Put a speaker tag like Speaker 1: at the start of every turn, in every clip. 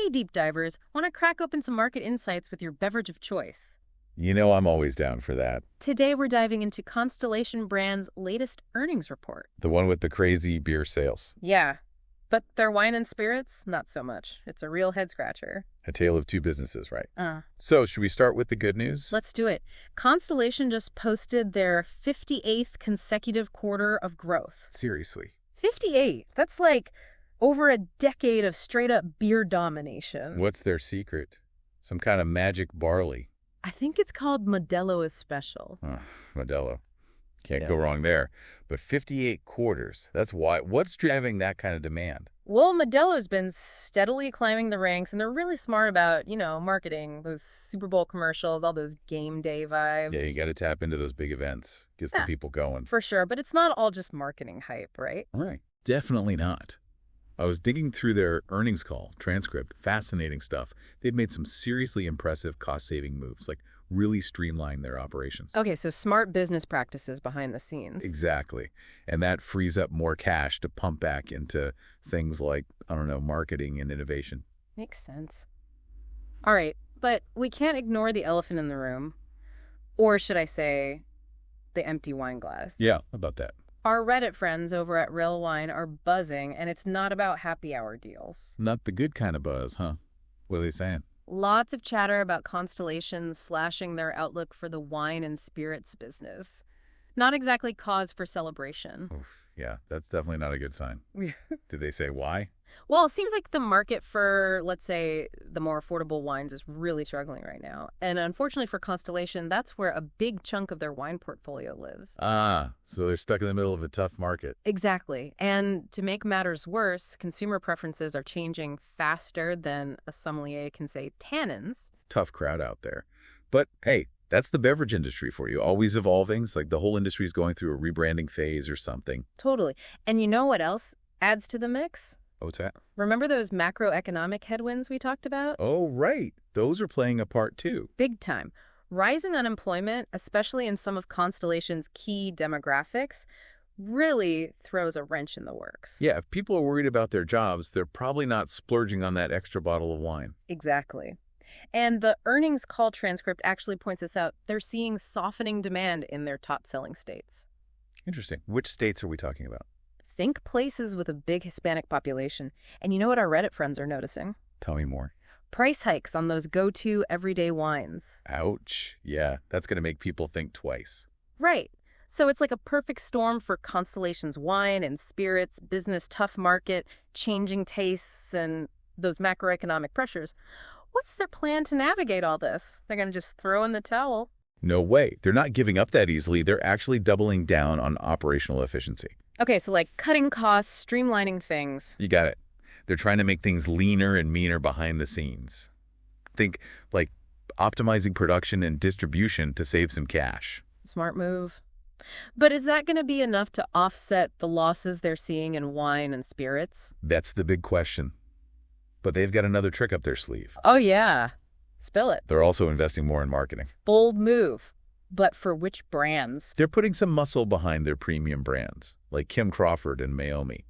Speaker 1: Today, deep divers want to crack open some market insights with your beverage of choice.
Speaker 2: You know I'm always down for that.
Speaker 1: Today, we're diving into Constellation Brands' latest earnings report.
Speaker 2: The one with the crazy beer sales.
Speaker 1: Yeah, but their wine and spirits, not so much. It's a real head-scratcher.
Speaker 2: A tale of two businesses, right? So, should we start with the good news?
Speaker 1: Let's do it. Constellation just posted their 58th consecutive quarter of growth.
Speaker 2: Seriously.
Speaker 1: 58? That's like over a decade of straight-up beer domination.
Speaker 2: What's their secret? Some kind of magic barley.
Speaker 1: I think it's called Modelo Especial.
Speaker 2: Modelo. Can't go wrong there. But 58 quarters, that's why. What's driving that kind of demand?
Speaker 1: Well, Modelo's been steadily climbing the ranks, and they're really smart about, marketing, those Super Bowl commercials, all those game day vibes.
Speaker 2: Yeah, you got to tap into those big events. Gets the people going.
Speaker 1: For sure, but it's not all just marketing hype, right?
Speaker 2: Right. Definitely not. I was digging through their earnings call transcript. Fascinating stuff. They've made some seriously impressive cost-saving moves, like really streamline their operations.
Speaker 1: Okay, so smart business practices behind the scenes.
Speaker 2: Exactly. And that frees up more cash to pump back into things like, marketing and innovation.
Speaker 1: Makes sense. All right, but we can't ignore the elephant in the room. Or should I say, the empty wine glass.
Speaker 2: Yeah, how about that?
Speaker 1: Our Reddit friends over at Real Wine are buzzing, and it's not about happy hour deals.
Speaker 2: Not the good kind of buzz, huh? What are they saying?
Speaker 1: Lots of chatter about Constellation slashing their outlook for the wine and spirits business. Not exactly cause for celebration.
Speaker 2: Oof, yeah, that's definitely not a good sign. Did they say why?
Speaker 1: Well, it seems like the market for, let's say, the more affordable wines is really struggling right now. And unfortunately for Constellation, that's where a big chunk of their wine portfolio lives.
Speaker 2: So they're stuck in the middle of a tough market.
Speaker 1: Exactly. And to make matters worse, consumer preferences are changing faster than a sommelier can say tannins.
Speaker 2: Tough crowd out there. But hey, that's the beverage industry for you. Always evolving. It's like the whole industry is going through a rebranding phase or something.
Speaker 1: Totally. And you know what else adds to the mix?
Speaker 2: What's that?
Speaker 1: Remember those macroeconomic headwinds we talked about?
Speaker 2: Oh, right. Those are playing a part too.
Speaker 1: Big time. Rising unemployment, especially in some of Constellation's key demographics, really throws a wrench in the works.
Speaker 2: Yeah, if people are worried about their jobs, they're probably not splurging on that extra bottle of wine.
Speaker 1: Exactly. And the earnings call transcript actually points us out. They're seeing softening demand in their top-selling states.
Speaker 2: Interesting. Which states are we talking about?
Speaker 1: Think places with a big Hispanic population. And you know what our Reddit friends are noticing?
Speaker 2: Tell me more.
Speaker 1: Price hikes on those go-to everyday wines.
Speaker 2: Ouch. Yeah, that's going to make people think twice.
Speaker 1: Right. So it's like a perfect storm for Constellation's wine and spirits, business tough market, changing tastes, and those macroeconomic pressures. What's their plan to navigate all this? They're going to just throw in the towel?
Speaker 2: No way. They're not giving up that easily. They're actually doubling down on operational efficiency.
Speaker 1: Okay, so like cutting costs, streamlining things.
Speaker 2: You got it. They're trying to make things leaner and meaner behind the scenes. Think like optimizing production and distribution to save some cash.
Speaker 1: Smart move. But is that going to be enough to offset the losses they're seeing in wine and spirits?
Speaker 2: That's the big question. But they've got another trick up their sleeve.
Speaker 1: Oh, yeah. Spill it.
Speaker 2: They're also investing more in marketing.
Speaker 1: Bold move. But for which brands?
Speaker 2: They're putting some muscle behind their premium brands, like Kim Crawford and Mayomi.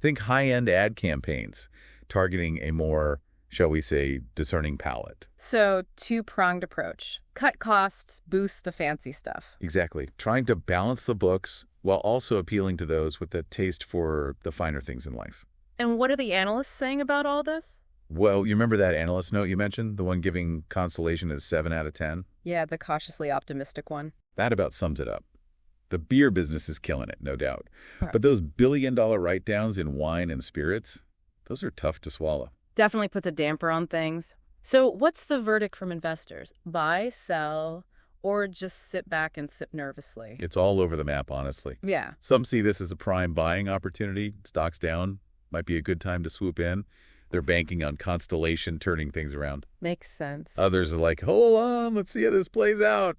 Speaker 2: Think high-end ad campaigns, targeting a more, shall we say, discerning palate.
Speaker 1: So, two-pronged approach. Cut costs, boost the fancy stuff.
Speaker 2: Exactly. Trying to balance the books while also appealing to those with a taste for the finer things in life.
Speaker 1: And what are the analysts saying about all this?
Speaker 2: Well, you remember that analyst note you mentioned? The one giving Constellation a 7 out of 10?
Speaker 1: Yeah, the cautiously optimistic one.
Speaker 2: That about sums it up. The beer business is killing it, no doubt.
Speaker 1: Huh.
Speaker 2: But those billion-dollar write-downs in wine and spirits, those are tough to swallow.
Speaker 1: Definitely puts a damper on things. So what's the verdict from investors? Buy, sell, or just sit back and sip nervously?
Speaker 2: It's all over the map, honestly.
Speaker 1: Yeah.
Speaker 2: Some see this as a prime buying opportunity. Stocks down. Might be a good time to swoop in. They're banking on Constellation turning things around.
Speaker 1: Makes sense.
Speaker 2: Others are like, hold on, let's see how this plays out.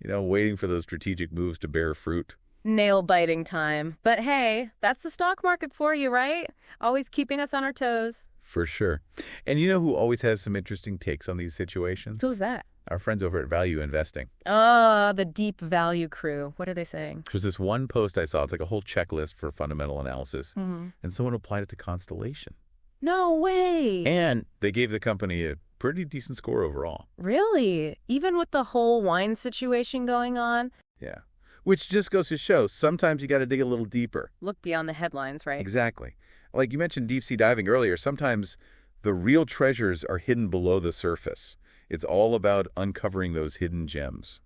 Speaker 2: Waiting for those strategic moves to bear fruit.
Speaker 1: Nail-biting time. But hey, that's the stock market for you, right? Always keeping us on our toes.
Speaker 2: For sure. And you know who always has some interesting takes on these situations?
Speaker 1: Who's that?
Speaker 2: Our friends over at Value Investing.
Speaker 1: The deep value crew. What are they saying?
Speaker 2: There's this one post I saw. It's like a whole checklist for fundamental analysis. And someone applied it to Constellation.
Speaker 1: No way!
Speaker 2: And they gave the company a pretty decent score overall.
Speaker 1: Really? Even with the whole wine situation going on?
Speaker 2: Yeah. Which just goes to show, sometimes you got to dig a little deeper.
Speaker 1: Look beyond the headlines, right?
Speaker 2: Exactly. Like you mentioned deep sea diving earlier, sometimes the real treasures are hidden below the surface. It's all about uncovering those hidden gems.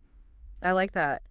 Speaker 1: I like that.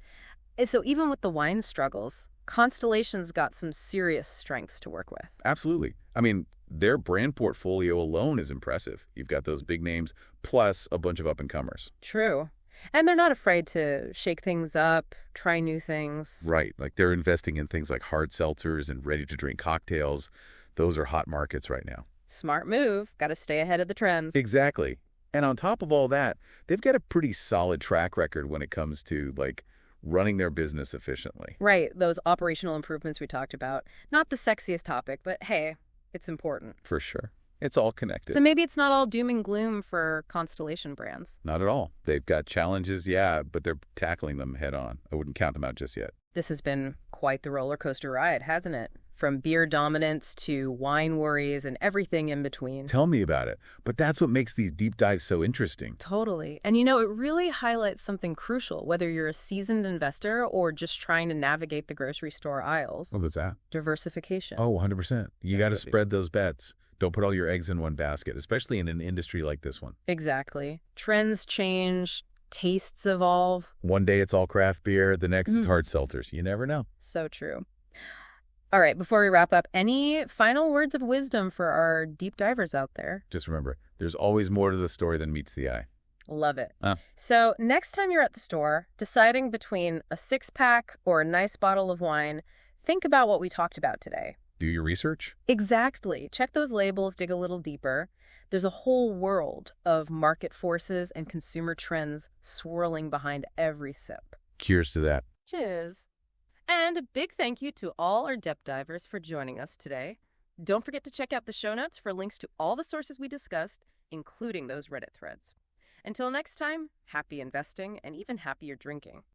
Speaker 1: And so even with the wine struggles, Constellation's got some serious strengths to work with.
Speaker 2: Absolutely. I mean, their brand portfolio alone is impressive. You've got those big names, plus a bunch of up-and-comers.
Speaker 1: True. And they're not afraid to shake things up, try new things.
Speaker 2: Right. Like they're investing in things like hard seltzers and ready-to-drink cocktails. Those are hot markets right now.
Speaker 1: Smart move. Got to stay ahead of the trends.
Speaker 2: Exactly. And on top of all that, they've got a pretty solid track record when it comes to, like, running their business efficiently.
Speaker 1: Right. Those operational improvements we talked about. Not the sexiest topic, but hey, it's important.
Speaker 2: For sure. It's all connected.
Speaker 1: So maybe it's not all doom and gloom for Constellation Brands.
Speaker 2: Not at all. They've got challenges, yeah, but they're tackling them head on. I wouldn't count them out just yet.
Speaker 1: This has been quite the roller coaster ride, hasn't it? From beer dominance to wine worries and everything in between.
Speaker 2: Tell me about it. But that's what makes these deep dives so interesting.
Speaker 1: Totally. And you know, it really highlights something crucial, whether you're a seasoned investor or just trying to navigate the grocery store aisles.
Speaker 2: What was that?
Speaker 1: Diversification.
Speaker 2: Oh, 100%. You got to spread those bets. Don't put all your eggs in one basket, especially in an industry like this one.
Speaker 1: Exactly. Trends change, tastes evolve.
Speaker 2: One day it's all craft beer, the next it's hard seltzers. You never know.
Speaker 1: So true. All right, before we wrap up, any final words of wisdom for our deep divers out there?
Speaker 2: Just remember, there's always more to the story than meets the eye.
Speaker 1: Love it. So next time you're at the store, deciding between a six-pack or a nice bottle of wine, think about what we talked about today.
Speaker 2: Do your research.
Speaker 1: Exactly. Check those labels, dig a little deeper. There's a whole world of market forces and consumer trends swirling behind every sip.
Speaker 2: Cheers to that.
Speaker 1: Cheers. And a big thank you to all our depth divers for joining us today. Don't forget to check out the show notes for links to all the sources we discussed, including those Reddit threads. Until next time, happy investing and even happier drinking.